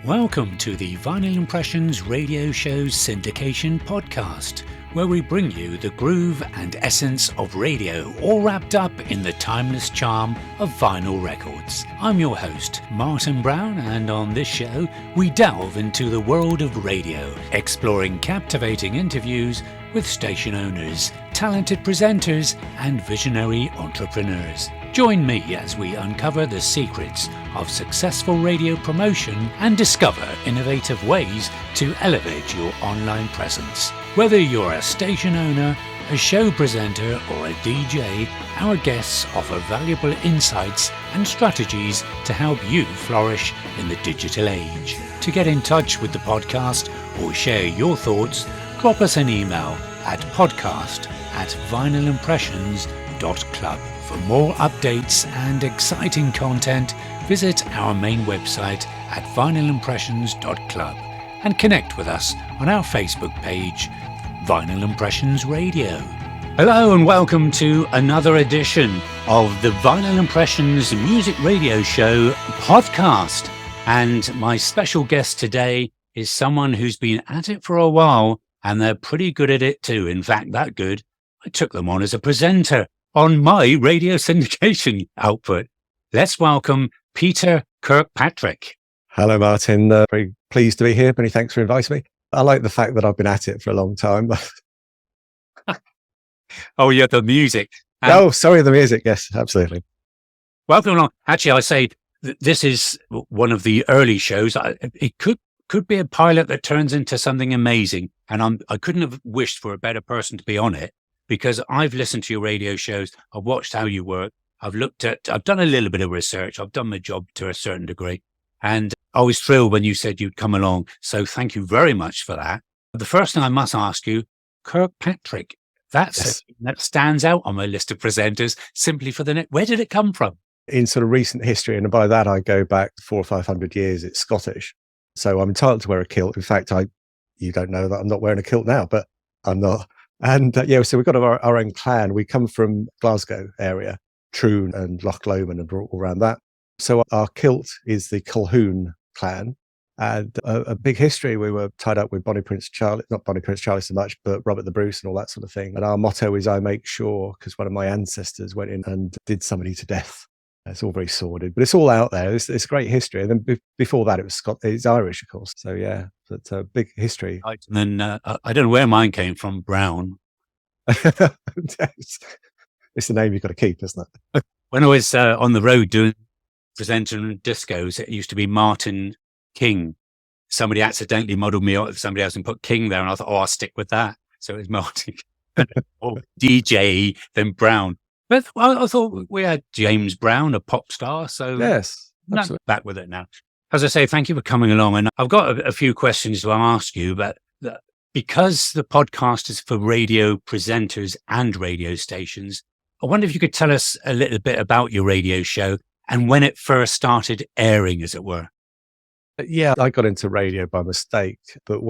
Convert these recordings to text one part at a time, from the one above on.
Welcome to the Vinyl Impressions radio show's Syndication podcast, where we bring you the groove and essence of radio, all wrapped up in the timeless charm of vinyl records. I'm your host, Martin Brown, and on this show, we delve into the world of radio, exploring captivating interviews with station owners, talented presenters, and visionary entrepreneurs. Join me as we uncover the secrets of successful radio promotion and discover innovative ways to elevate your online presence. Whether you're a station owner, a show presenter, or a DJ, our guests offer valuable insights and strategies to help you flourish in the digital age. To get in touch with the podcast or share your thoughts, drop us an email at podcast@vinylimpressions.club. For more updates and exciting content, visit our main website at vinylimpressions.club and connect with us on our Facebook page, Vinyl Impressions Radio. Hello and welcome to another edition of the Vinyl Impressions Music Radio Show podcast. And my special guest today is someone who's been at it for a while, and they're pretty good at it too. In fact, that good, I took them on as a presenter on my radio syndication output. Let's welcome Peter Kirkpatrick. Hello, Martin. Very pleased to be here. Many thanks for inviting me. I like the fact that I've been at it for a long time. Oh, yeah, the music. Sorry, the music. Yes, absolutely. Welcome along. Actually, I say this is one of the early shows. It could be a pilot that turns into something amazing. And I couldn't have wished for a better person to be on it, because I've listened to your radio shows. I've watched how you work. I've done a little bit of research. I've done my job to a certain degree. And I was thrilled when you said you'd come along. So thank you very much for that. The first thing I must ask you, Kirkpatrick, that stands out on my list of presenters simply for the net. Where did it come from? In sort of recent history, and by that I go back 400 or 500 years, it's Scottish. So I'm entitled to wear a kilt. In fact, you don't know that I'm not wearing a kilt now, but I'm not. And so we've got our own clan. We come from Glasgow area, Troon and Loch Lomond and all around that. So our kilt is the Colquhoun clan, and a big history. We were tied up with not Bonnie Prince Charlie so much, but Robert the Bruce and all that sort of thing. And our motto is "I make sure," because one of my ancestors went in and did somebody to death. It's all very sordid, but it's all out there. It's great history. And then before that, it's Irish, of course. So yeah, it's a big history. Right. And then I don't know where mine came from. Brown. It's the name you've got to keep, isn't it? When I was on the road doing presenting discos, it used to be Martin King. Somebody accidentally modelled me out, somebody else, and put King there, and I thought, I'll stick with that. So it was Martin or DJ, then Brown. But I thought we had James Brown, a pop star. So yes, absolutely. Back with it now. As I say, thank you for coming along. And I've got a few questions to ask you, but because the podcast is for radio presenters and radio stations, I wonder if you could tell us a little bit about your radio show and when it first started airing, as it were. Yeah, I got into radio by mistake, but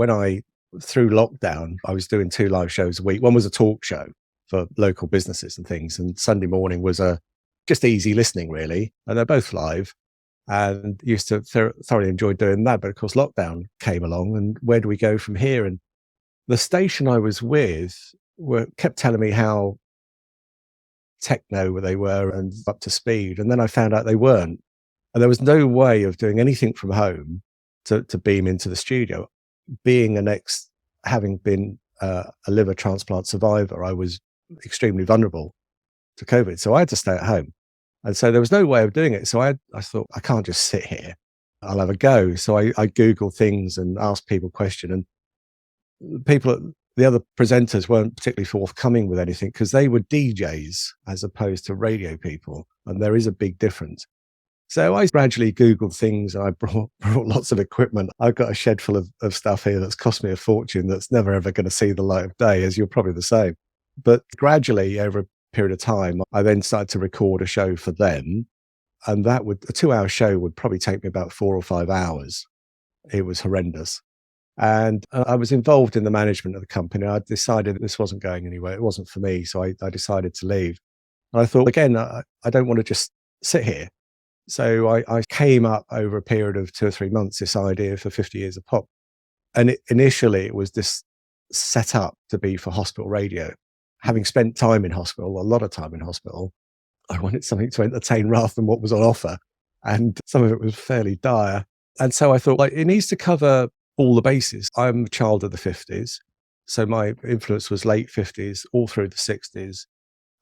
through lockdown, I was doing 2 live shows a week. One was a talk show for local businesses and things, and Sunday morning was just easy listening, really. And they're both live, and used to thoroughly enjoy doing that. But of course, lockdown came along, and where do we go from here? And the station I was with kept telling me how techno they were and up to speed. And then I found out they weren't. And there was no way of doing anything from home to beam into the studio. Having been a liver transplant survivor, I was extremely vulnerable to COVID. So I had to stay at home. And so there was no way of doing it. So I thought, I can't just sit here. I'll have a go. So I Googled things and asked people questions. And the other presenters weren't particularly forthcoming with anything because they were DJs as opposed to radio people. And there is a big difference. So I gradually Googled things, and I brought lots of equipment. I've got a shed full of stuff here that's cost me a fortune that's never ever going to see the light of day, as you're probably the same. But gradually, over a period of time, I then started to record a show for them. And a 2-hour show would probably take me about 4 or 5 hours. It was horrendous. And I was involved in the management of the company. I decided this wasn't going anywhere. It wasn't for me. So I decided to leave. And I thought, again, I don't want to just sit here. So I came up over a period of 2 or 3 months, this idea for 50 years of pop. And initially it was this set up to be for hospital radio. Having spent time in hospital, a lot of time in hospital, I wanted something to entertain rather than what was on offer. And some of it was fairly dire. And so I thought, like, it needs to cover all the bases. I'm a child of the 50s. So my influence was late 50s, all through the 60s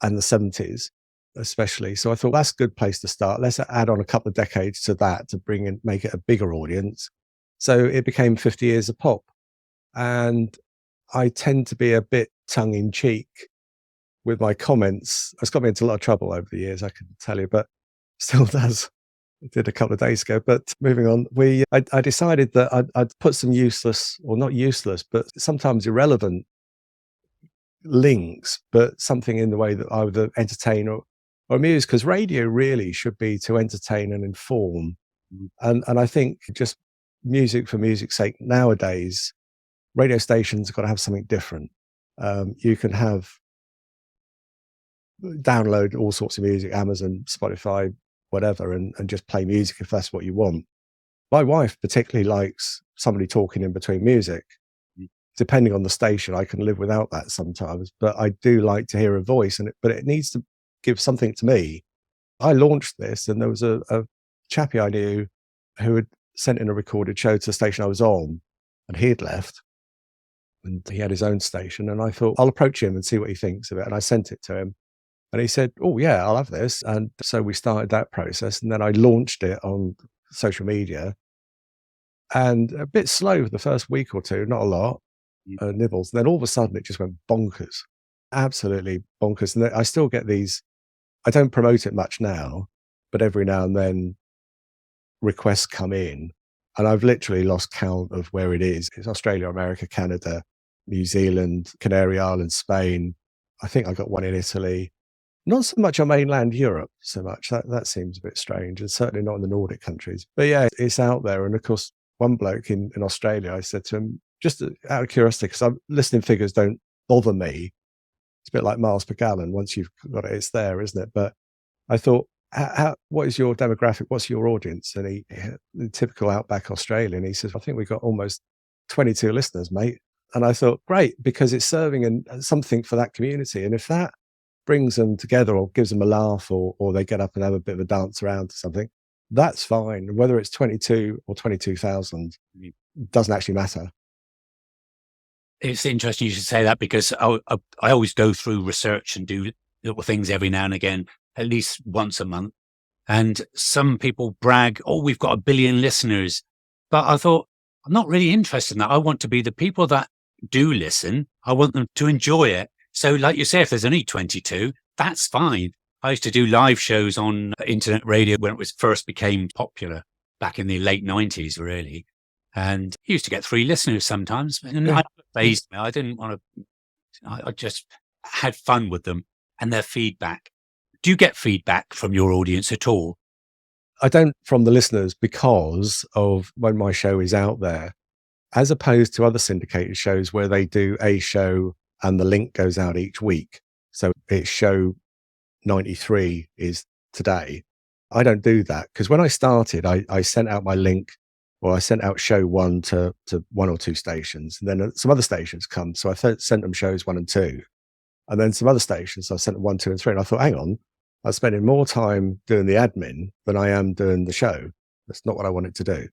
and the 70s, especially. So I thought that's a good place to start. Let's add on a couple of decades to that to bring in, make it a bigger audience. So it became 50 years of pop. And I tend to be a bit tongue in cheek with my comments. It's got me into a lot of trouble over the years, I can tell you, but still does. I did a couple of days ago. But moving on, I decided that I'd put some useless, or not useless, but sometimes irrelevant links, but something in the way that I would entertain or amuse, because radio really should be to entertain and inform. And I think just music for music's sake nowadays, radio stations have got to have something different. You can download all sorts of music, Amazon, Spotify, whatever, and just play music if that's what you want. My wife particularly likes somebody talking in between music. Depending on the station, I can live without that sometimes, but I do like to hear a voice, but it needs to give something to me. I launched this, and there was a chappie I knew who had sent in a recorded show to the station I was on, and he had left, and he had his own station. And I thought, I'll approach him and see what he thinks of it. And I sent it to him, and he said, "Oh yeah, I'll have this." And so we started that process, and then I launched it on social media, and a bit slow for the first week or two, not a lot, nibbles. And then all of a sudden it just went bonkers, absolutely bonkers. And I still get these, I don't promote it much now, but every now and then requests come in, and I've literally lost count of where it is. It's Australia, America, Canada, New Zealand, Canary Islands, Spain. I think I got one in Italy. Not so much on mainland Europe, so much. That seems a bit strange, and certainly not in the Nordic countries. But yeah, it's out there. And of course, one bloke in Australia, I said to him, just out of curiosity, because listening figures don't bother me. It's a bit like miles per gallon. Once you've got it, it's there, isn't it? But I thought, what is your demographic? What's your audience? And he typical outback Australian. He says, I think we've got almost 22 listeners, mate. And I thought, great, because it's serving something for that community. And if that brings them together or gives them a laugh, or they get up and have a bit of a dance around to something, that's fine. Whether it's 22 or 22,000 doesn't actually matter. It's interesting you should say that, because I always go through research and do little things every now and again, at least once a month. And some people brag, oh, we've got 1 billion listeners. But I thought, I'm not really interested in that. I want to be the people that do listen. I want them to enjoy it. So like you say, if there's only 22, that's fine. I used to do live shows on internet radio when it first became popular back in the late 90s, really. And I used to get 3 listeners sometimes. And Yeah. I phased me. I didn't want to, I just had fun with them and their feedback. Do you get feedback from your audience at all? I don't from the listeners, because of when my show is out there, as opposed to other syndicated shows where they do a show and the link goes out each week. So it's show 93 is today. I don't do that, because when I started, I sent out my link, or I sent out show 1 to 1 or 2 stations, and then some other stations come. So I sent them shows 1 and 2, and then some other stations I sent them 1, 2, and 3. And I thought, hang on, I'm spending more time doing the admin than I am doing the show. That's not what I wanted to do.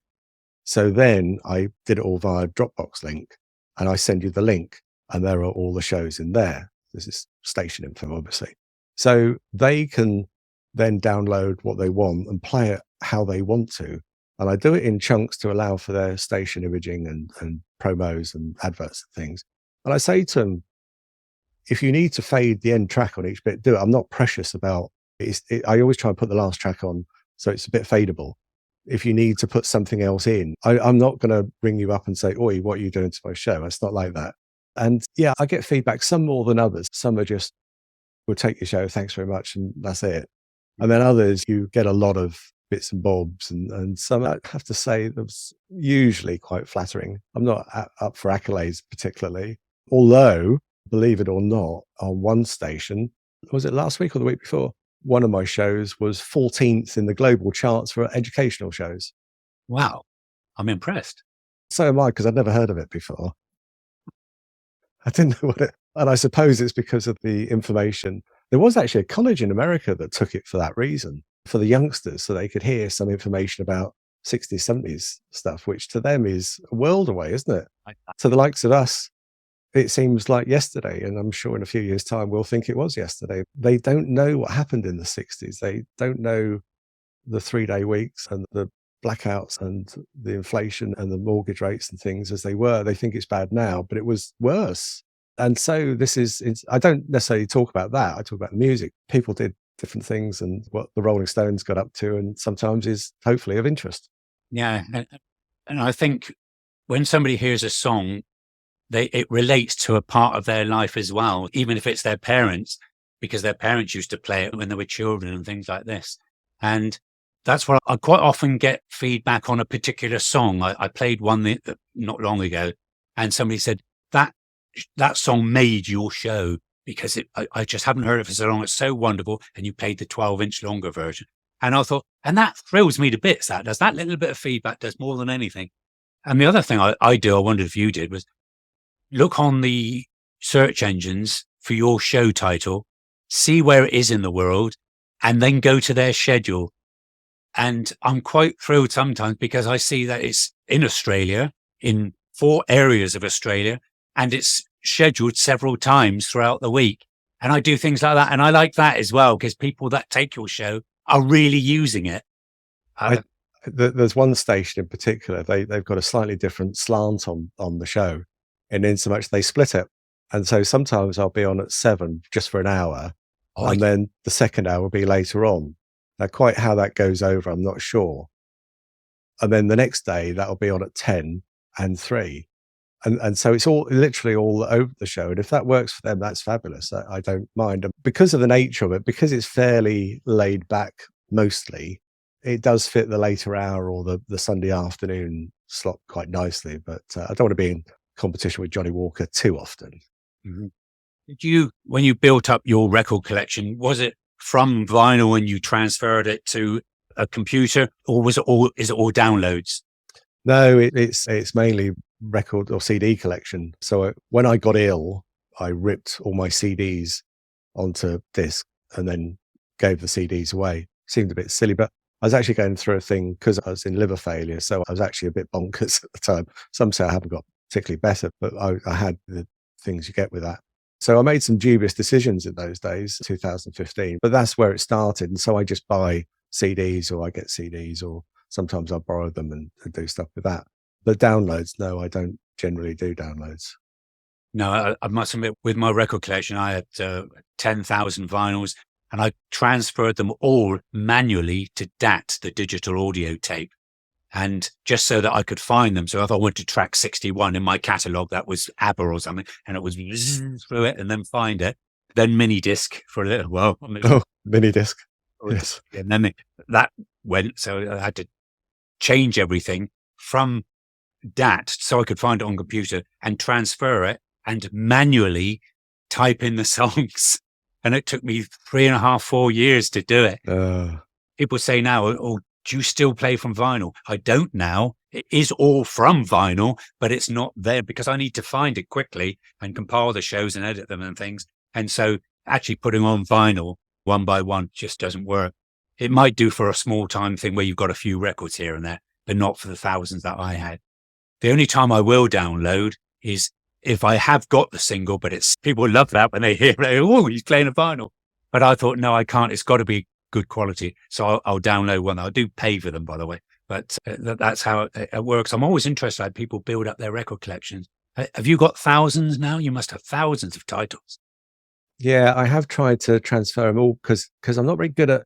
So then I did it all via Dropbox link, and I send you the link, and there are all the shows in there. This is station info, obviously. So they can then download what they want and play it how they want to. And I do it in chunks to allow for their station imaging and promos and adverts and things. And I say to them, if you need to fade the end track on each bit, do it. I'm not precious about it. I always try and put the last track on so it's a bit fadeable. If you need to put something else in, I'm not going to ring you up and say, oi, what are you doing to my show? It's not like that. And yeah, I get feedback, some more than others. Some are just, we'll take your show, thanks very much, and that's it. And then others, you get a lot of bits and bobs, and some, I have to say, that was usually quite flattering. I'm not up for accolades particularly, although, believe it or not, on one station, was it last week or the week before? one of my shows was 14th in the global charts for educational shows. Wow. I'm impressed. So am I, because I'd never heard of it before. I didn't know what it, and I suppose it's because of the information. There was actually a college in America that took it for that reason, for the youngsters, so they could hear some information about 60s, 70s stuff, which to them is a world away, isn't it? To the likes of us, it seems like yesterday, and I'm sure in a few years' time we'll think it was yesterday. They don't know what happened in the 60s. They don't know the 3-day weeks and the blackouts and the inflation and the mortgage rates and things as they were. They think it's bad now, but it was worse. And so I don't necessarily talk about that. I talk about the music. People did different things and what the Rolling Stones got up to, and sometimes is hopefully of interest. Yeah. And I think when somebody hears a song, it relates to a part of their life as well, even if it's their parents, because their parents used to play it when they were children and things like this. And that's what I quite often get feedback on a particular song. I played one not long ago, and somebody said that song made your show because I just haven't heard it for so long. It's so wonderful. And you played the 12-inch longer version. And I thought, and that thrills me to bits. That little bit of feedback does more than anything. And the other thing I wondered if you did, was look on the search engines for your show title, see where it is in the world, and then go to their schedule. And I'm quite thrilled sometimes because I see that it's in Australia, in 4 areas of Australia, and it's scheduled several times throughout the week. And I do things like that. And I like that as well, because people that take your show are really using it. There's one station in particular, they've got a slightly different slant on the show, and in so much they split it. And so sometimes I'll be on at 7 just for an hour, and then the second hour will be later on. Now, quite how that goes over, I'm not sure. And then the next day, that'll be on at 10 and 3. And so it's literally all over the show. And if that works for them, that's fabulous. I don't mind. And because of the nature of it, because it's fairly laid back mostly, it does fit the later hour or the Sunday afternoon slot quite nicely. But I don't want to be in competition with Johnny Walker too often. Mm-hmm. When you built up your record collection, was it from vinyl and you transferred it to a computer, or is it all downloads? No, it's mainly record or CD collection. So when I got ill, I ripped all my CDs onto disc and then gave the CDs away. Seemed a bit silly, but I was actually going through a thing because I was in liver failure. So I was actually a bit bonkers at the time. Some say I haven't got particularly better, but I had the things you get with that. So I made some dubious decisions in those days, 2015, but that's where it started. And so I just buy CDs, or I get CDs, or sometimes I borrow them and do stuff with that. But downloads, no, I don't generally do downloads. No, I must admit, with my record collection, I had 10,000 vinyls, and I transferred them all manually to DAT, the digital audio tape. And just so that I could find them. So if I went to track 61 in my catalogue, that was ABBA or something, and it was through it and then find it. Then mini disc for a little while. Oh, mini disc. Yes. And then that went. So I had to change everything from DAT so I could find it on computer and transfer it and manually type in the songs. And it took me 3.5, 4 years to do it. People say now, oh, do you still play from vinyl? I don't now. It is all from vinyl, but it's not there because I need to find it quickly and compile the shows and edit them and things. And so actually putting on vinyl one by one just doesn't work. It might do for a small time thing where you've got a few records here and there, but not for the thousands that I had. The only time I will download is if I have got the single, but people love that when they hear it. Oh, he's playing a vinyl. But I thought, no, I can't. It's got to be good quality. So I'll download one. I do pay for them, by the way, but that's how it works. I'm always interested how people build up their record collections. Have you got thousands now? You must have thousands of titles. Yeah, I have tried to transfer them all because I'm not very good at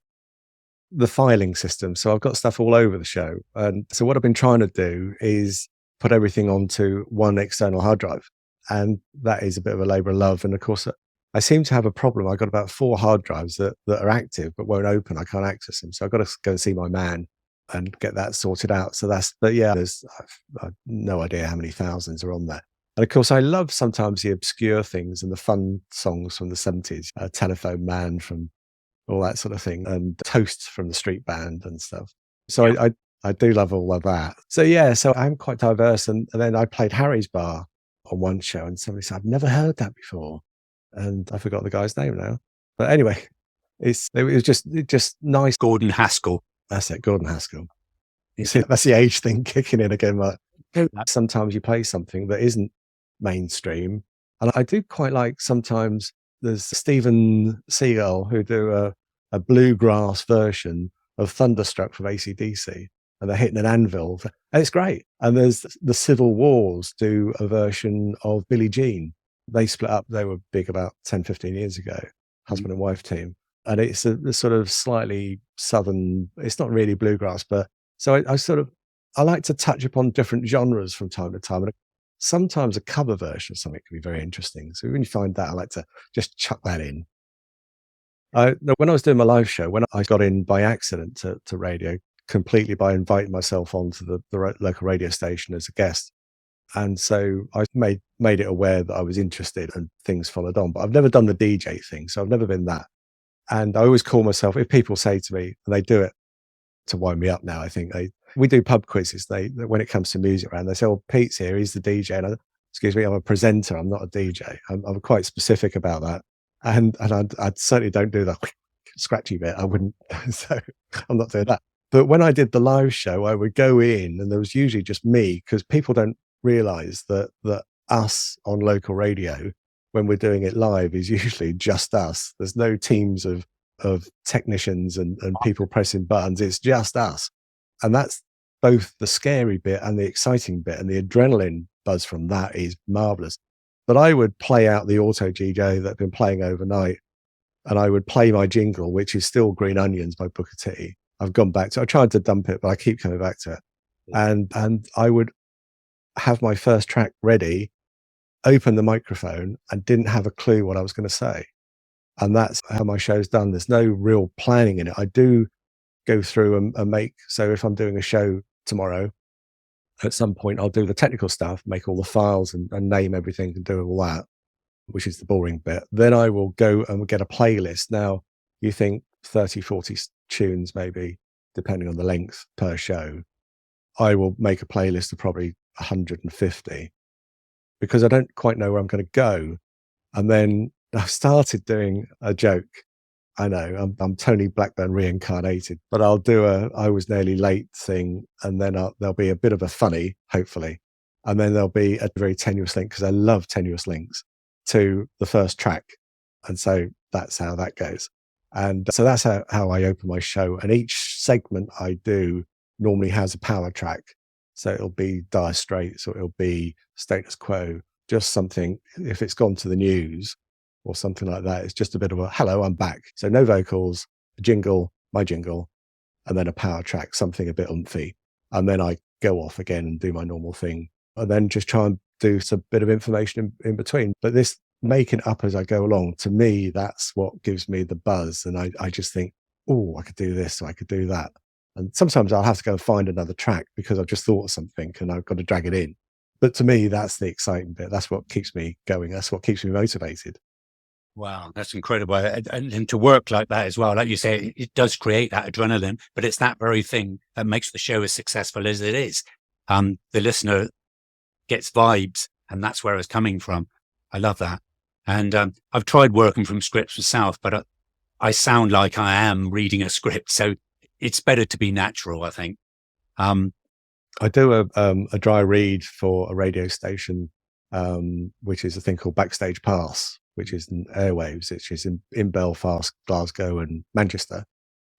the filing system. So I've got stuff all over the show. And so what I've been trying to do is put everything onto one external hard drive. And that is a bit of a labor of love. And of course, I seem to have a problem. I've got about 4 hard drives that are active but won't open. I can't access them. So I've got to go and see my man and get that sorted out. So but yeah, I've no idea how many thousands are on there. And of course, I love sometimes the obscure things and the fun songs from the 70s. Telephone Man from all that sort of thing, and toasts from the street band and stuff. So Yeah. I do love all of that. So yeah, so I'm quite diverse. And then I played Harry's Bar on one show, and somebody said, I've never heard that before. And I forgot the guy's name now. But anyway, it was just nice. Gordon Haskell. That's it, Gordon Haskell. You see, Yeah. that's the age thing kicking in again. Like, Yeah. sometimes you play something that isn't mainstream. And I do quite like sometimes there's Stephen Seagull who do a bluegrass version of Thunderstruck from AC/DC, and they're hitting an anvil. And it's great. And there's the Civil Wars do a version of Billie Jean. They split up. They were big about 10, 15 years ago, husband and wife team. And it's a sort of slightly southern, it's not really bluegrass, but so I like to touch upon different genres from time to time. And sometimes a cover version of something can be very interesting. So when you find that, I like to just chuck that in. When I was doing my live show, when I got in by accident to radio, completely by inviting myself onto the local radio station as a guest. And so I made it aware that I was interested, and things followed on. But I've never done the DJ thing, so I've never been that. And I always call myself, if people say to me, and they do it to wind me up now, I think we do pub quizzes. When it comes to music around, they say, "Oh, Pete's here, he's the DJ." And excuse me, I'm a presenter, I'm not a DJ. I'm quite specific about that. And I certainly don't do the scratchy bit. I wouldn't, so I'm not doing that. But when I did the live show, I would go in, and there was usually just me, because people don't realize that us on local radio, when we're doing it live, is usually just us. There's no teams of technicians and people pressing buttons. It's just us. And that's both the scary bit and the exciting bit, and the adrenaline buzz from that is marvelous. But I would play out the auto DJ that had been playing overnight, and I would play my jingle, which is still Green Onions by Booker T. I've gone back to, I tried to dump it, but I keep coming back to it. And I would have my first track ready, open the microphone, and didn't have a clue what I was going to say. And that's how my show's done. There's no real planning in it. I do go through and make, so if I'm doing a show tomorrow, at some point I'll do the technical stuff, make all the files and name everything and do all that, which is the boring bit. Then I will go and get a playlist. Now, you think 30, 40 tunes maybe, depending on the length per show. I will make a playlist of probably 150, because I don't quite know where I'm going to go. And then I've started doing a joke. I know I'm Tony Blackburn reincarnated, but I'll do I was nearly late thing, and then there'll be a bit of a funny, hopefully, and then there'll be a very tenuous link, because I love tenuous links to the first track. And so that's how that goes. And so that's how I open my show. And each segment I do normally has a power track. So it'll be Dire Straits, or it'll be Status Quo, just something, if it's gone to the news or something like that, it's just a bit of a, hello, I'm back. So no vocals, a jingle, my jingle, and then a power track, something a bit umphy. And then I go off again and do my normal thing, and then just try and do some bit of information in between. But this making it up as I go along, to me, that's what gives me the buzz. And I just think, oh, I could do this, or I could do that. And sometimes I'll have to go and find another track because I've just thought of something and I've got to drag it in. But to me, that's the exciting bit. That's what keeps me going. That's what keeps me motivated. Wow, that's incredible. And to work like that as well, like you say, it does create that adrenaline, but it's that very thing that makes the show as successful as it is. The listener gets vibes, and that's where it's coming from. I love that. And I've tried working from scripts myself, but I sound like I am reading a script. So it's better to be natural, I think. I do a dry read for a radio station, which is a thing called Backstage Pass, which is in airwaves, which is in Belfast, Glasgow, and Manchester.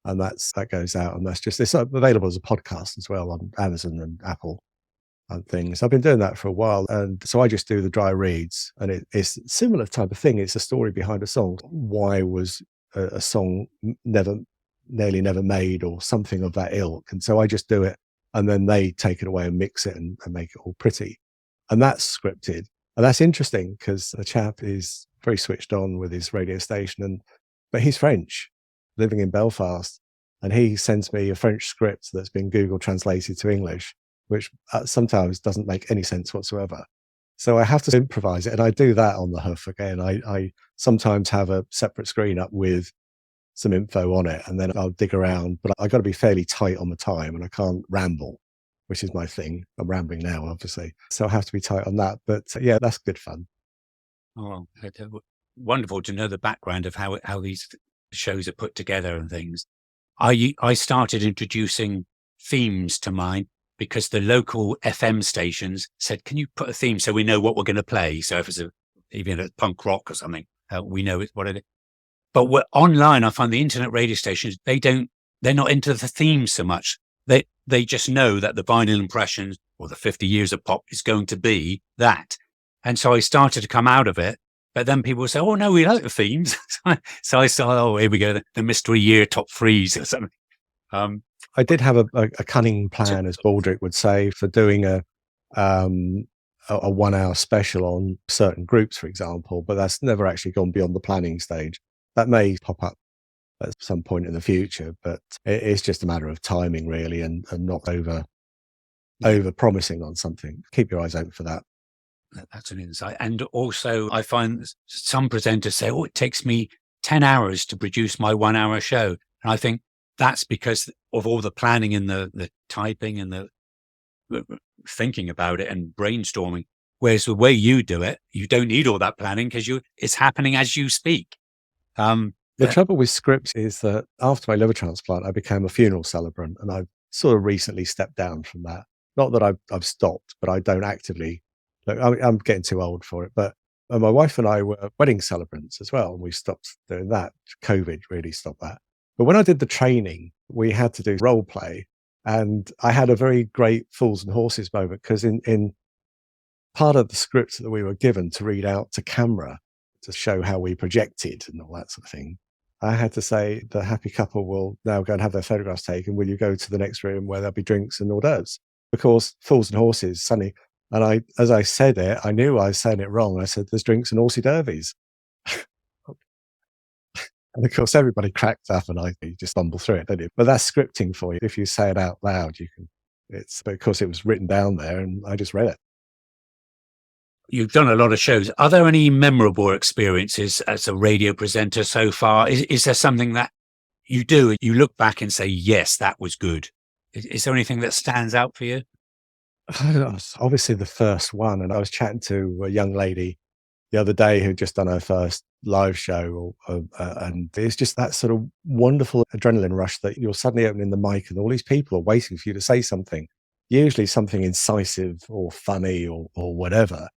And that goes out, and it's available as a podcast as well on Amazon and Apple and things. I've been doing that for a while. And so I just do the dry reads, and it's a similar type of thing. It's a story behind a song. Why was a song nearly never made, or something of that ilk? And so I just do it, and then they take it away and mix it and make it all pretty. And that's scripted. And that's interesting, because the chap is very switched on with his radio station, but he's French, living in Belfast, and he sends me a French script that's been Google translated to English, which sometimes doesn't make any sense whatsoever. So I have to improvise it, and I do that on the hoof again. I sometimes have a separate screen up with some info on it, and then I'll dig around. But I got to be fairly tight on the time, and I can't ramble, which is my thing. I'm rambling now, obviously, so I have to be tight on that. But yeah, that's good fun. Oh, wonderful to know the background of how these shows are put together and things. I started introducing themes to mine because the local FM stations said, "Can you put a theme so we know what we're going to play?" So if it's even a punk rock or something, we know what it is. But online, I find the internet radio stations, they're not into the themes so much. They just know that the vinyl impressions or the 50 years of pop is going to be that. And so I started to come out of it. But then people would say, "Oh, no, we like the themes." So I saw, "Oh, here we go, the mystery year top threes or something." I did have a cunning plan, as Baldrick would say, for doing a 1 hour special on certain groups, for example, but that's never actually gone beyond the planning stage. That may pop up at some point in the future, but it's just a matter of timing, really, and not over promising on something. Keep your eyes open for that. That's an insight. And also, I find some presenters say, "Oh, it takes me 10 hours to produce my 1 hour show." And I think that's because of all the planning and the typing and the thinking about it and brainstorming. Whereas the way you do it, you don't need all that planning because it's happening as you speak. The trouble with scripts is that after my liver transplant, I became a funeral celebrant, and I've sort of recently stepped down from that. Not that I've stopped, but I don't actively. Look, I'm getting too old for it. But my wife and I were wedding celebrants as well, and we stopped doing that. COVID really stopped that. But when I did the training, we had to do role play, and I had a very great fools and horses moment because in part of the script that we were given to read out to camera to show how we projected and all that sort of thing, I had to say the happy couple will now go and have their photographs taken. Will you go to the next room where there'll be drinks and hors d'oeuvres? Because fools and horses, suddenly, and as I said it, I knew I was saying it wrong. I said, "There's drinks and horsey derbies." And of course, everybody cracked up, and you just stumble through it, don't you? But that's scripting for you. If you say it out loud, you can. But of course, it was written down there, and I just read it. You've done a lot of shows. Are there any memorable experiences as a radio presenter so far? Is there something that you do and you look back and say, "Yes, that was good"? Is there anything that stands out for you? Obviously, the first one, and I was chatting to a young lady the other day who'd just done her first live show, and it's just that sort of wonderful adrenaline rush that you're suddenly opening the mic and all these people are waiting for you to say something, usually something incisive or funny or whatever.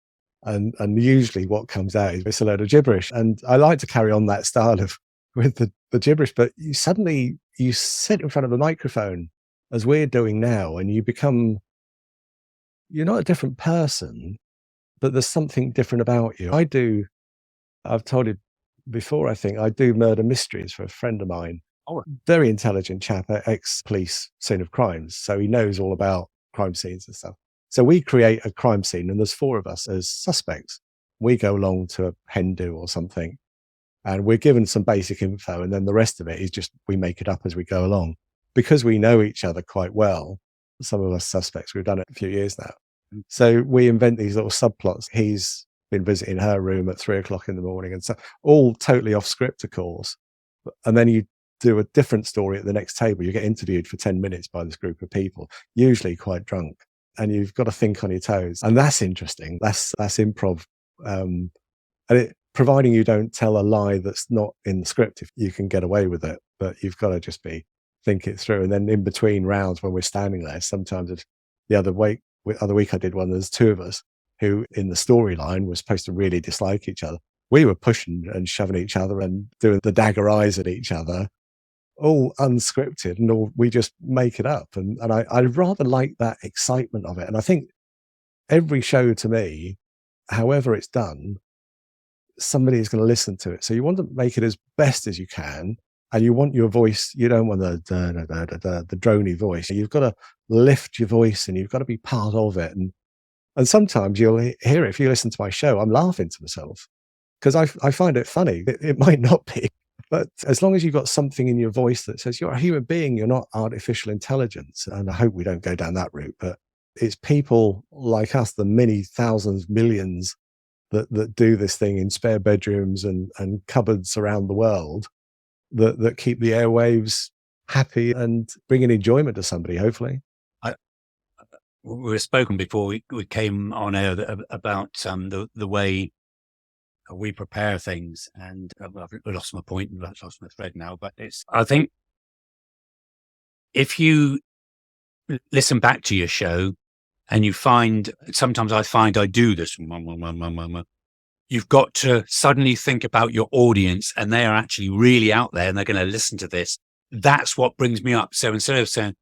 And usually what comes out is it's a load of gibberish. And I like to carry on that style of with the gibberish, but you suddenly sit in front of a microphone as we're doing now, and you're not a different person, but there's something different about you. I've told you before, I think I do murder mysteries for a friend of mine. Oh, Very intelligent chap, ex-police scene of crimes. So he knows all about crime scenes and stuff. So we create a crime scene, and there's 4 of us as suspects. We go along to a hen do or something, and we're given some basic info, and then the rest of it is just we make it up as we go along. Because we know each other quite well, some of us suspects, we've done it a few years now. So we invent these little subplots. He's been visiting her room at 3:00 in the morning, and so all totally off script, of course. And then you do a different story at the next table. You get interviewed for 10 minutes by this group of people, usually quite drunk, and you've got to think on your toes. And that's interesting. That's improv. Providing you don't tell a lie that's not in the script, if you can get away with it, but you've got to just think it through. And then in between rounds, when we're standing there, sometimes the other week I did one, there's 2 of us who in the storyline were supposed to really dislike each other. We were pushing and shoving each other and doing the dagger eyes at each other, all unscripted, and we just make it up. And I rather like that excitement of it. And I think every show, to me, however it's done, somebody is going to listen to it. So you want to make it as best as you can, and you want your voice. You don't want the drony voice. You've got to lift your voice, and you've got to be part of it. And sometimes you'll hear it. If you listen to my show, I'm laughing to myself because I find it funny. It might not be, but as long as you've got something in your voice that says you're a human being, you're not artificial intelligence. And I hope we don't go down that route, but it's people like us, the many thousands, millions that do this thing in spare bedrooms and cupboards around the world, that keep the airwaves happy and bringing enjoyment to somebody, hopefully. We've spoken before we came on air about the way we prepare things, and I've lost my point and I've lost my thread now. But I think if you listen back to your show and you find, sometimes I find I do this, you've got to suddenly think about your audience, and they are actually really out there and they're going to listen to this. That's what brings me up. So instead of saying,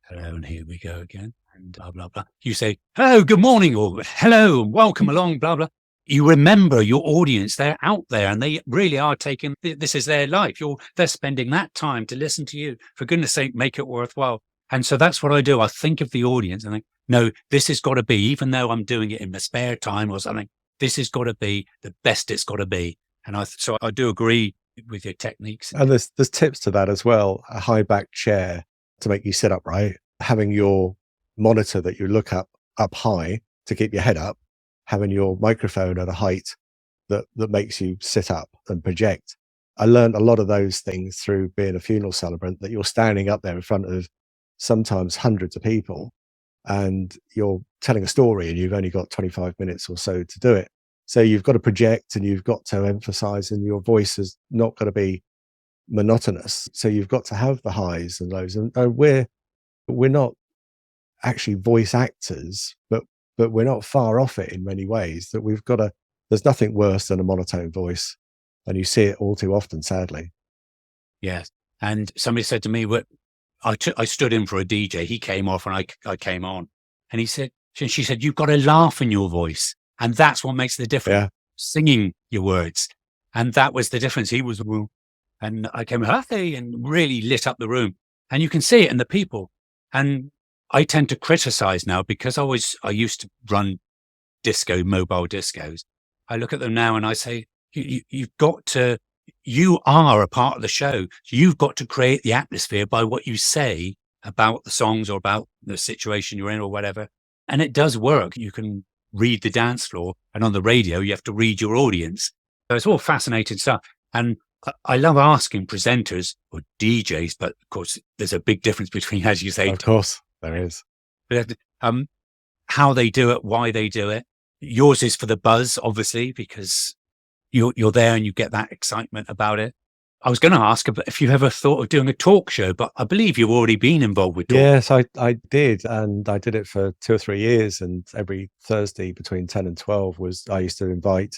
hello, and here we go again, and blah, blah, blah, you say, hello, good morning, or hello, and welcome along, blah, blah. You remember your audience. They're out there and they really are taking, this is their life. They're spending that time to listen to you. For goodness sake, make it worthwhile. And so that's what I do. I think of the audience and think, no, this has got to be, even though I'm doing it in my spare time or something, this has got to be the best it's got to be. And so I do agree with your techniques. And there's tips to that as well. A high back chair to make you sit upright, having your monitor that you look up high to keep your head up, having your microphone at a height that makes you sit up and project. I learned a lot of those things through being a funeral celebrant, that you're standing up there in front of sometimes hundreds of people and you're telling a story and you've only got 25 minutes or so to do it. So you've got to project and you've got to emphasize, and your voice is not going to be monotonous. So you've got to have the highs and lows. And we're not actually voice actors, but we're not far off it in many ways. That we've got there's nothing worse than a monotone voice, and you see it all too often, sadly. Yes. And somebody said to me, I stood in for a DJ. He came off and I came on, and she said, you've got to laugh in your voice. And that's what makes the difference. Yeah. Singing your words. And that was the difference. He was, and I came, hey, and really lit up the room. And you can see it in the people. And I tend to criticize now, because I used to run mobile discos. I look at them now and I say, you are a part of the show. You've got to create the atmosphere by what you say about the songs or about the situation you're in or whatever. And it does work. You can read the dance floor, and on the radio, you have to read your audience. So it's all fascinating stuff. And I love asking presenters or DJs, but of course, there's a big difference between, as you say, of course there is, how they do it, why they do it. Yours is for the buzz, obviously, because you're there and you get that excitement about it. I was going to ask if you ever thought of doing a talk show, but I believe you've already been involved with talk. Yes, I did. And I did it for 2 or 3 years. And every Thursday between 10 and 12 I used to invite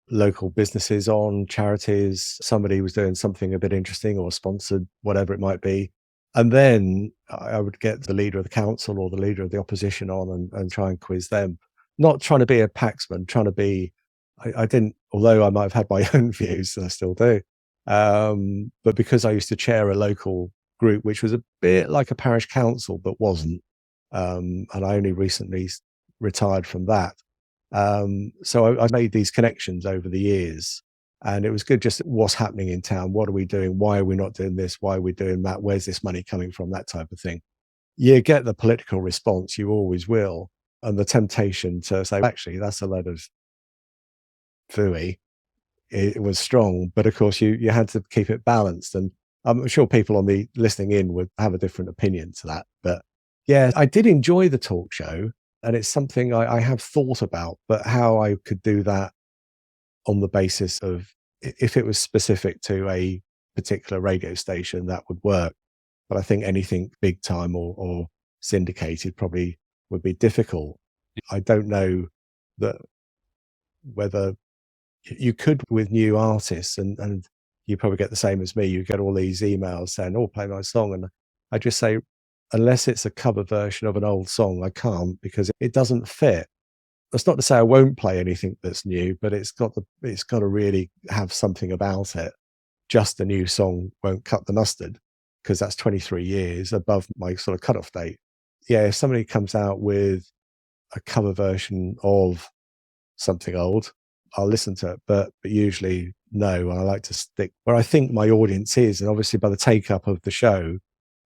local businesses on, charities. Somebody was doing something a bit interesting or sponsored, whatever it might be. And then I would get the leader of the council or the leader of the opposition on and try and quiz them. Not trying to be a paxman, trying to be, I didn't, although I might have had my own views, and I still do. But because I used to chair a local group, which was a bit like a parish council, but wasn't. And I only recently retired from that. So I made these connections over the years, and it was good. Just what's happening in town. What are we doing? Why are we not doing this? Why are we doing that? Where's this money coming from? That type of thing. You get the political response, you always will. And the temptation to say, actually, that's a load of phooey. It was strong, but of course you had to keep it balanced. And I'm sure people on the listening in would have a different opinion to that. But yeah, I did enjoy the talk show, and it's something I have thought about, but how I could do that on the basis of, if it was specific to a particular radio station, that would work. But I think anything big time or syndicated probably would be difficult. I don't know that whether you could with new artists, and you probably get the same as me. You get all these emails saying, "Oh, play my song," and I just say, unless it's a cover version of an old song, I can't, because it doesn't fit. That's not to say I won't play anything that's new, but it's got to really have something about it. Just a new song won't cut the mustard, because that's 23 years above my sort of cutoff date. Yeah, if somebody comes out with a cover version of something old, I'll listen to it, but usually no. I like to stick where I think my audience is, and obviously by the take up of the show,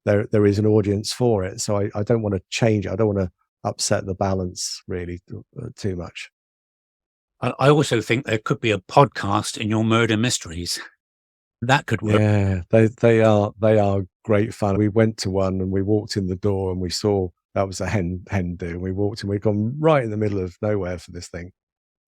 there is an audience for it. So I don't want to change it. I don't want to upset the balance really too much. I also think there could be a podcast in your murder mysteries. That could work. Yeah, they are great fun. We went to one and we walked in the door and we saw that was a hen do. We walked in, we'd gone right in the middle of nowhere for this thing.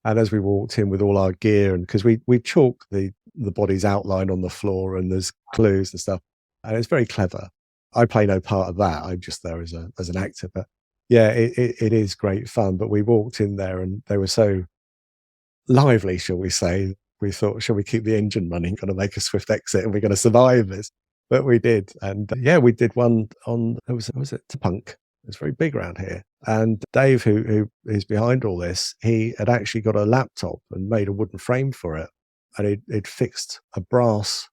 And as we walked in with all our gear, and because we chalk the body's outline on the floor and there's clues and stuff, and it's very clever. I play no part of that. I'm just there as an actor, but yeah, it is great fun. But we walked in there and they were so lively, shall we say. We thought, shall we keep the engine running? Going to make a swift exit, and we're going to survive this. But we did, and yeah, we did one on. Was it Punk? It's very big around here. And Dave, who is behind all this, he had actually got a laptop and made a wooden frame for it, and he'd fixed a brass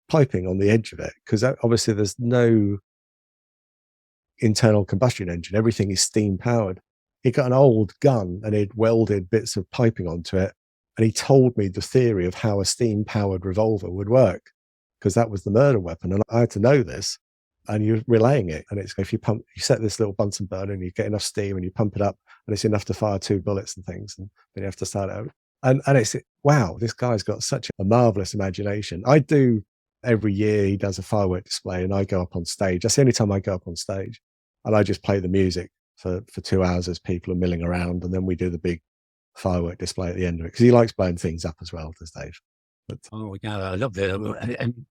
piping on the edge of it because obviously there's no internal combustion engine. Everything is steam powered. He got an old gun and he'd welded bits of piping onto it. And he told me the theory of how a steam powered revolver would work because that was the murder weapon. And I had to know this. And you're relaying it. And it's if you set this little Bunsen burner and you get enough steam and you pump it up and it's enough to fire 2 bullets and things. And then you have to start it out. And it's, wow, this guy's got such a marvelous imagination. I do every year, he does a firework display and I go up on stage. That's the only time I go up on stage. And I just play the music for 2 hours as people are milling around. And then we do the big firework display at the end of it because he likes blowing things up as well, does Dave. But, oh, yeah, I love that. And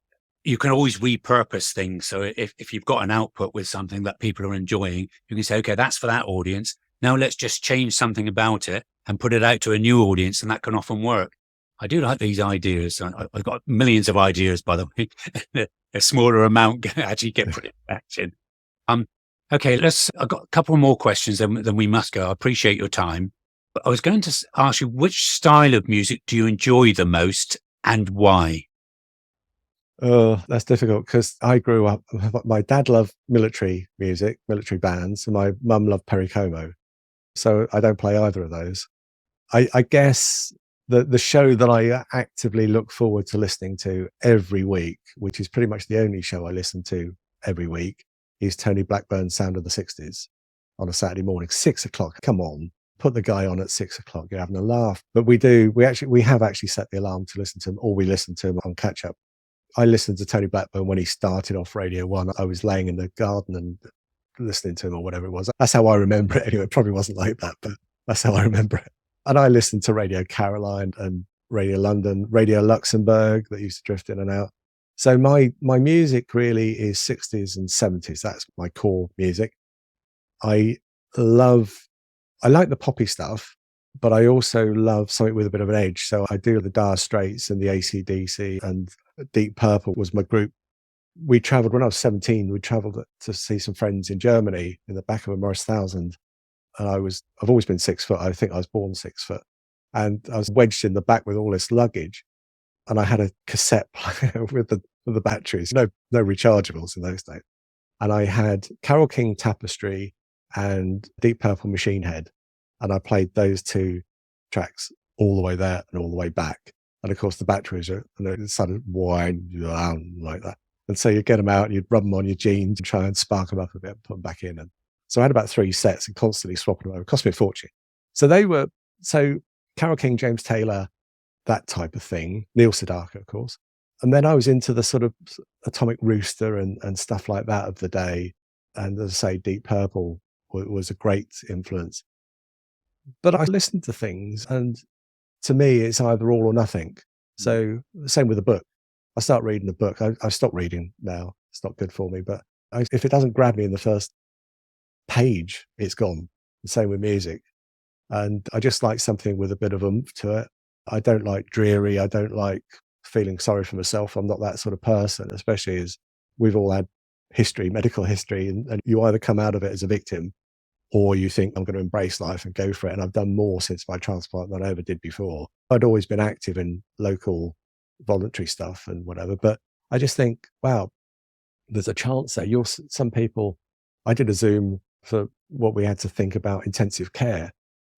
you can always repurpose things. So if you've got an output with something that people are enjoying, you can say, okay, that's for that audience. Now let's just change something about it and put it out to a new audience. And that can often work. I do like these ideas. I've got millions of ideas, by the way. A smaller amount can actually get put in action. Okay, I've got a couple more questions, then we must go. I appreciate your time. But I was going to ask you, which style of music do you enjoy the most and why? oh, that's difficult because I grew up, my dad loved military music, military bands, and my mum loved Perry Como. So I don't play either of those. I guess the show that I actively look forward to listening to every week, which is pretty much the only show I listen to every week, is Tony Blackburn's Sound of the 60s on a Saturday morning, 6 o'clock. Come on, put the guy on at 6 o'clock. You're having a laugh. But we have actually set the alarm to listen to him, or we listen to him on catch up. I listened to Tony Blackburn when he started off Radio 1. I was laying in the garden and listening to him or whatever it was. That's how I remember it. Anyway, it probably wasn't like that, but that's how I remember it. And I listened to Radio Caroline and Radio London, Radio Luxembourg that used to drift in and out. So my music really is 60s and 70s. That's my core music. I like the poppy stuff, but I also love something with a bit of an edge. So I do the Dire Straits and the AC/DC, and Deep Purple was my group. We traveled when I was 17. We traveled to see some friends in Germany in the back of a Morris 1000. And I've always been 6 foot. I think I was born 6 foot. And I was wedged in the back with all this luggage. And I had a cassette player with the batteries, no rechargeables in those days. And I had Carole King Tapestry and Deep Purple Machine Head. And I played those 2 tracks all the way there and all the way back. And of course, the batteries it started winding around like that. And so you'd get them out and you'd rub them on your jeans and try and spark them up a bit and put them back in. And so I had about 3 sets and constantly swapping them over. It cost me a fortune. So Carole King, James Taylor, that type of thing. Neil Sedaka, of course. And then I was into the sort of Atomic Rooster and stuff like that of the day. And as I say, Deep Purple was a great influence. But I listened to things, and to me, it's either all or nothing. So same with a book. I start reading a book. I stopped reading now. It's not good for me. But if it doesn't grab me in the first page, it's gone. The same with music. And I just like something with a bit of oomph to it. I don't like dreary. I don't like feeling sorry for myself. I'm not that sort of person, especially as we've all had history, medical history, and you either come out of it as a victim or you think I'm going to embrace life and go for it. And I've done more since my transplant than I ever did before. I'd always been active in local voluntary stuff and whatever, but I just think, wow, there's a chance there. Some people, I did a Zoom for what we had to think about intensive care.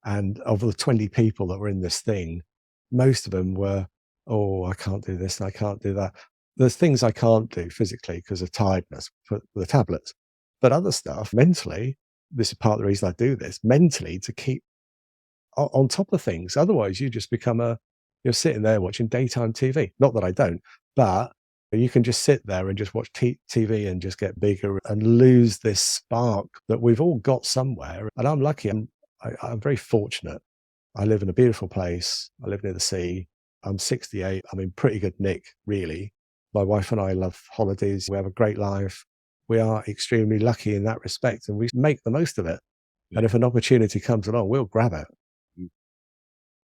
And of the 20 people that were in this thing, most of them were, oh, I can't do this and I can't do that. There's things I can't do physically because of tiredness for the tablets, but other stuff mentally, this is part of the reason I do this, mentally, to keep on top of things. Otherwise, you just become you're sitting there watching daytime TV. Not that I don't, But you can just sit there and just watch TV and just get bigger and lose this spark that we've all got somewhere. And I'm lucky. I'm very fortunate. I live in a beautiful place. I live near the sea. I'm 68. I'm in pretty good nick, really. My wife and I love holidays. We have a great life. We are extremely lucky in that respect, and we make the most of it. And if an opportunity comes along, we'll grab it.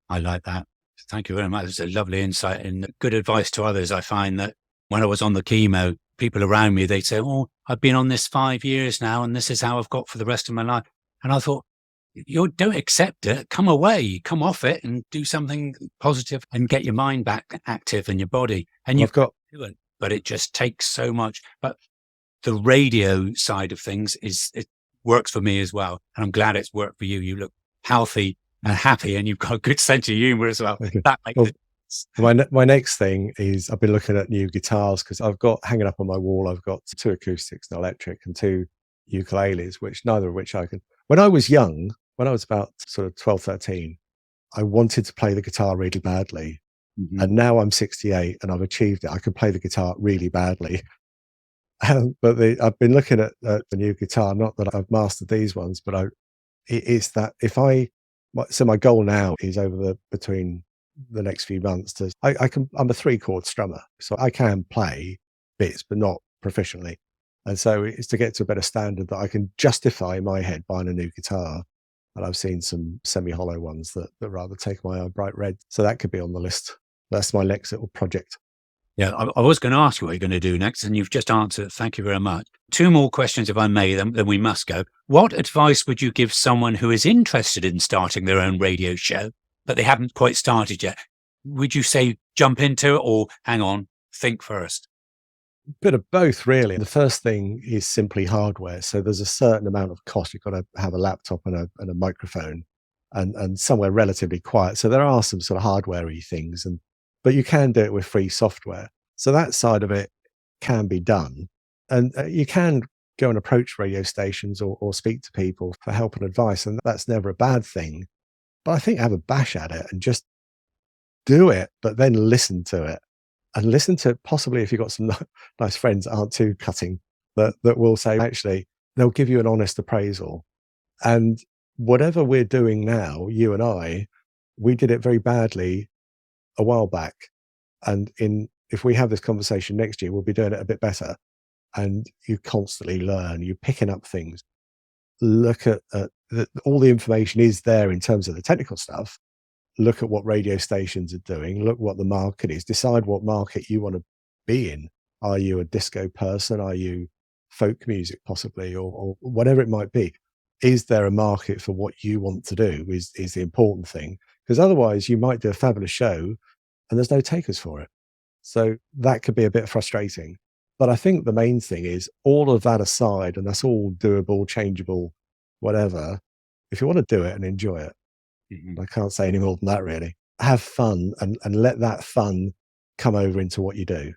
I like that. Thank you very much. It's a lovely insight and good advice to others. I find that when I was on the chemo, people around me, they'd say, "Oh, I've been on this 5 years now, and this is how I've got for the rest of my life." And I thought, you don't accept it. Come away, come off it and do something positive and get your mind back active and your body. And you've got to do it, but it just takes so much. But the radio side of things it works for me as well. And I'm glad it's worked for you. You look healthy and happy, and you've got a good sense of humor as well. That makes it. My next thing is I've been looking at new guitars, because I've got hanging up on my wall, I've got 2 acoustics, an electric, and 2 ukuleles, neither of which I can. When I was young, when I was about sort of 12, 13, I wanted to play the guitar really badly. Mm-hmm. And now I'm 68 and I've achieved it. I can play the guitar really badly. But I've been looking at the new guitar, not that I've mastered these ones, but it's that so my goal now is between the next few months I'm a 3-chord strummer, so I can play bits, but not proficiently. And so it's to get to a better standard that I can justify in my head buying a new guitar. And I've seen some semi-hollow ones that rather take my eye bright red. So that could be on the list. That's my next little project. Yeah, I was going to ask you what you're going to do next, and you've just answered. Thank you very much. 2 more questions, if I may, then we must go. What advice would you give someone who is interested in starting their own radio show, but they haven't quite started yet? Would you say jump into it, or hang on, think first? Bit of both, really. The first thing is simply hardware. So there's a certain amount of cost. You've got to have a laptop and a microphone and somewhere relatively quiet. So there are some sort of hardware-y things, but you can do it with free software. So that side of it can be done. And you can go and approach radio stations or speak to people for help and advice. And that's never a bad thing. But I think have a bash at it and just do it, but then listen to it. And listen to possibly if you've got some nice friends that aren't too cutting, that will say, actually, they'll give you an honest appraisal. And whatever we're doing now, you and I, we did it very badly a while back. And if we have this conversation next year, we'll be doing it a bit better. And you constantly learn, you're picking up things. Look at all the information is there in terms of the technical stuff. Look at what radio stations are doing. Look what the market is. Decide what market you want to be in. Are you a disco person? Are you folk music possibly, or whatever it might be? Is there a market for what you want to do is the important thing. Because otherwise you might do a fabulous show and there's no takers for it. So that could be a bit frustrating. But I think the main thing is all of that aside, and that's all doable, changeable, whatever. If you want to do it and enjoy it, I can't say any more than that, really. Have fun and let that fun come over into what you do.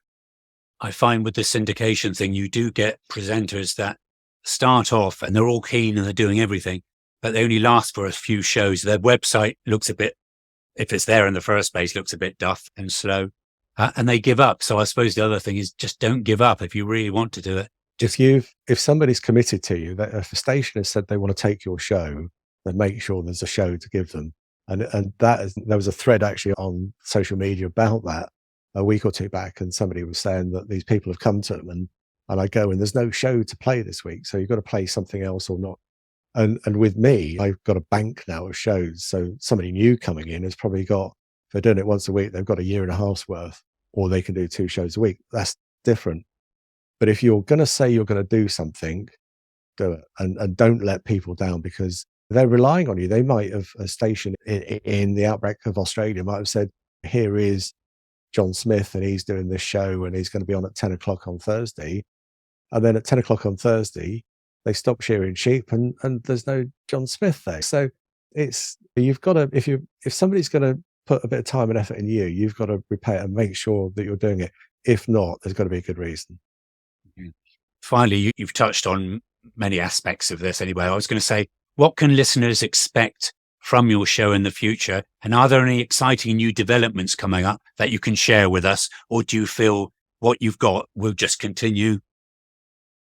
I find with the syndication thing, you do get presenters that start off and they're all keen and they're doing everything, but they only last for a few shows. Their website looks a bit, if it's there in the first place, looks a bit duff and slow, and they give up. So I suppose the other thing is just don't give up if you really want to do it. If somebody's committed to you, that if a station has said they want to take your show, then make sure there's a show to give them. And there was a thread actually on social media about that a week or 2 back, and somebody was saying that these people have come to them and I go, and there's no show to play this week, so you've got to play something else or not. And with me, I've got a bank now of shows. So somebody new coming in has probably got, if they're doing it once a week, they've got a year and a half's worth, or they can do 2 shows a week. That's different. But if you're going to say you're going to do something, do it, and don't let people down, because they're relying on you. They might have, a station in the outback of Australia might have said, here is John Smith and he's doing this show and he's going to be on at 10 o'clock on Thursday. And then at 10 o'clock on Thursday, they stop shearing sheep and there's no John Smith there. So you've got to, if somebody's going to put a bit of time and effort in you, you've got to prepare and make sure that you're doing it. If not, there's got to be a good reason. Finally, you've touched on many aspects of this anyway. I was going to say, what can listeners expect from your show in the future? And are there any exciting new developments coming up that you can share with us? Or do you feel what you've got will just continue?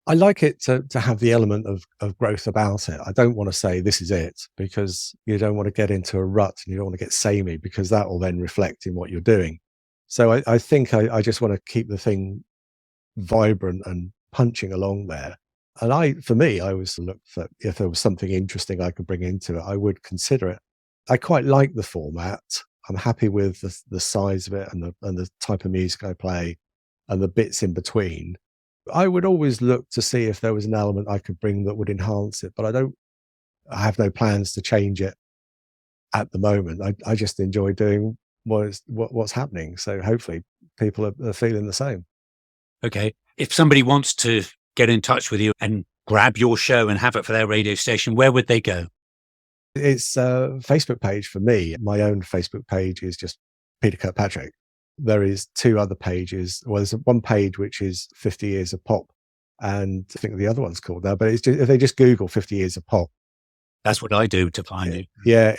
I like it to have the element of growth about it. I don't want to say this is it, because you don't want to get into a rut and you don't want to get samey, because that will then reflect in what you're doing. So I think I just want to keep the thing vibrant and punching along there. And for me, I always look for if there was something interesting I could bring into it, I would consider it. I quite like the format. I'm happy with the size of it and the type of music I play and the bits in between. I would always look to see if there was an element I could bring that would enhance it, but I have no plans to change it at the moment. I just enjoy doing what's happening. So hopefully people are feeling the same. Okay. If somebody wants to get in touch with you and grab your show and have it for their radio station, where would they go? It's a Facebook page for me. My own Facebook page is just Peter Kirkpatrick. There is 2 other pages. Well, there's one page which is 50 Years of Pop, and I think the other one's called that. But it's just, if they just Google 50 Years of Pop. That's what I do to find you. Yeah,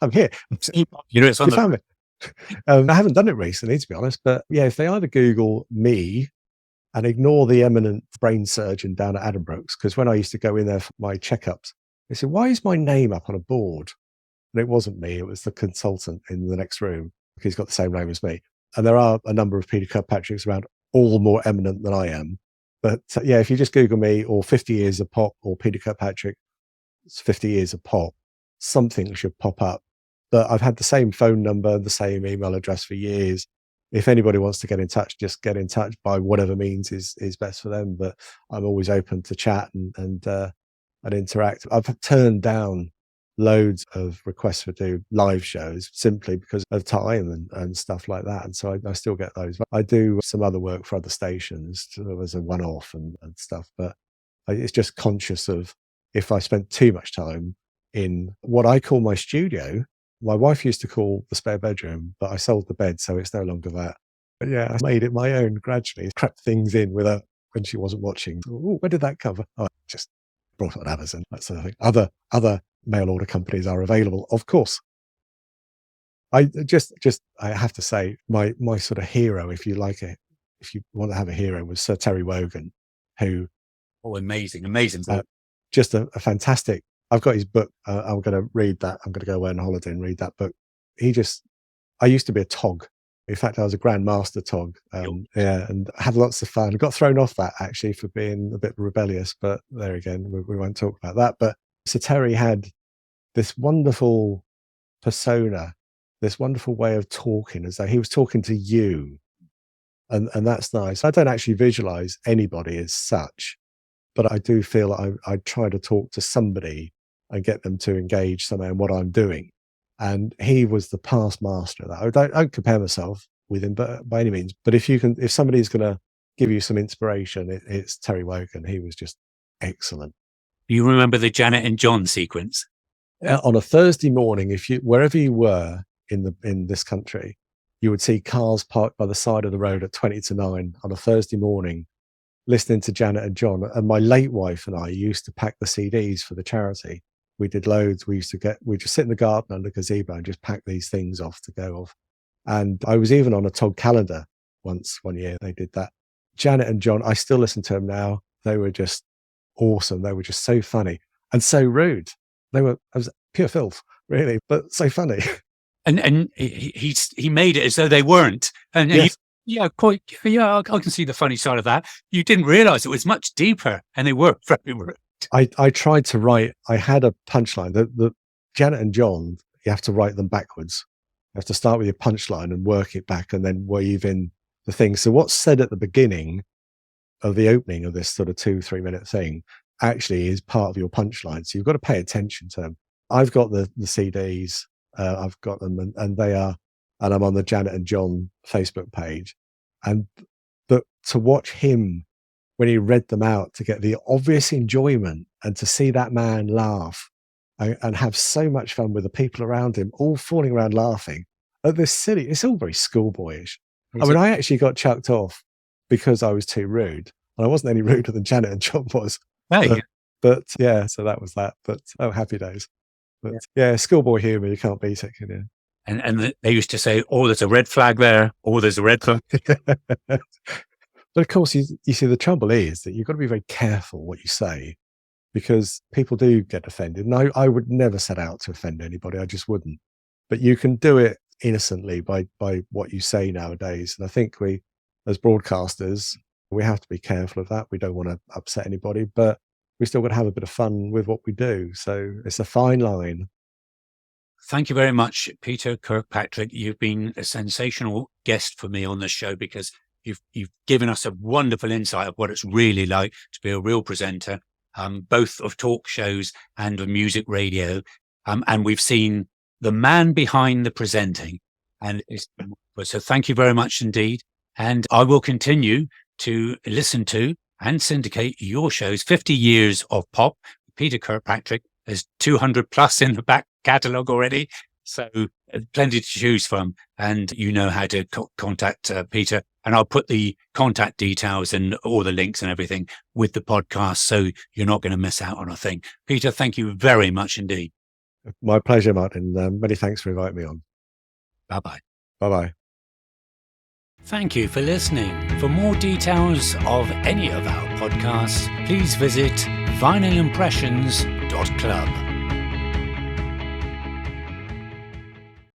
I'm here. It's on found me. I haven't done it recently, to be honest. But yeah, if they either Google me and ignore the eminent brain surgeon down at Addenbrooke's, because when I used to go in there for my checkups, they said, "Why is my name up on a board?" And it wasn't me. It was the consultant in the next room. He's got the same name as me. And there are a number of Peter Kirkpatricks around, all more eminent than I am. But yeah, if you just Google me or 50 Years of Pop or Peter Kirkpatrick, it's 50 Years of Pop, something should pop up. But I've had the same phone number, the same email address for years. If anybody wants to get in touch, just get in touch by whatever means is best for them. But I'm always open to chat and interact. I've turned down loads of requests to do live shows simply because of time and stuff like that. And so I still get those. I do some other work for other stations as a one-off and stuff, but it's just conscious of if I spent too much time in what I call my studio. My wife used to call the spare bedroom, but I sold the bed, so it's no longer that. But yeah, I made it my own gradually, crept things in with her when she wasn't watching. Oh, where did that cover? Oh, just brought it on Amazon, that sort of thing. Other mail order companies are available, of course. I have to say, my sort of hero, if you want to have a hero, was Sir Terry Wogan, who amazing just a fantastic. I've got his book. I'm going to read that. I'm going to go away on holiday and read that book. I used to be a tog. In fact, I was a Grand Master tog. Yeah, and had lots of fun. I got thrown off that actually for being a bit rebellious, but there again, we won't talk about that. But Sir Terry had this wonderful persona, this wonderful way of talking, as though he was talking to you. And that's nice. I don't actually visualize anybody as such, but I do feel I try to talk to somebody and get them to engage somehow in what I'm doing. And he was the past master of that. I don't compare myself with him, but by any means. But if somebody's going to give you some inspiration, it's Terry Wogan. He was just excellent. You remember the Janet and John sequence? On a Thursday morning, wherever you were in this country, you would see cars parked by the side of the road at 20 to 9 on a Thursday morning, listening to Janet and John. And my late wife and I used to pack the CDs for the charity. We did loads. We just sit in the garden under the gazebo and just pack these things off to go off. And I was even on a Tog calendar one year. They did that. Janet and John, I still listen to them now. They were just awesome. They were just so funny and so rude. I was pure filth, really, but so funny. And he made it as though they weren't. And yes. I can see the funny side of that. You didn't realize it was much deeper, and they were very rude. I tried to write. I had a punchline. The Janet and John, you have to write them backwards. You have to start with your punchline and work it back, and then weave in the thing. So what's said at the beginning of the opening of this sort of 2-3 minute thing actually is part of your punchline. So you've got to pay attention to them. I've got the CDs. I've got them, and they are, and I'm on the Janet and John Facebook page. But to watch him when he read them out, to get the obvious enjoyment and to see that man laugh and have so much fun with the people around him, all falling around laughing at this silly, it's all very schoolboyish. I actually got chucked off because I was too rude. And I wasn't any ruder than Janet and John was. Hey. But yeah, so that was that. But happy days. But yeah, schoolboy humour, you can't beat it, can you? And they used to say, oh, there's a red flag there. Oh, there's a red flag. But of course, you see, the trouble is that you've got to be very careful what you say, because people do get offended. And I would never set out to offend anybody. I just wouldn't. But you can do it innocently by what you say nowadays. And I think we, as broadcasters, we have to be careful of that. We don't want to upset anybody, but we still got to have a bit of fun with what we do. So it's a fine line. Thank you very much, Peter Kirkpatrick. You've been a sensational guest for me on this show, because you've given us a wonderful insight of what it's really like to be a real presenter, both of talk shows and of music radio. And we've seen the man behind the presenting. And so thank you very much indeed. And I will continue to listen to and syndicate your shows. 50 years of pop. Peter Kirkpatrick, there's 200 plus in the back catalogue already. So plenty to choose from. And you know how to contact Peter. And I'll put the contact details and all the links and everything with the podcast, so you're not going to miss out on a thing. Peter, thank you very much indeed. My pleasure, Martin. Many thanks for inviting me on. Bye-bye. Bye-bye. Thank you for listening. For more details of any of our podcasts, please visit vinylimpressions.club.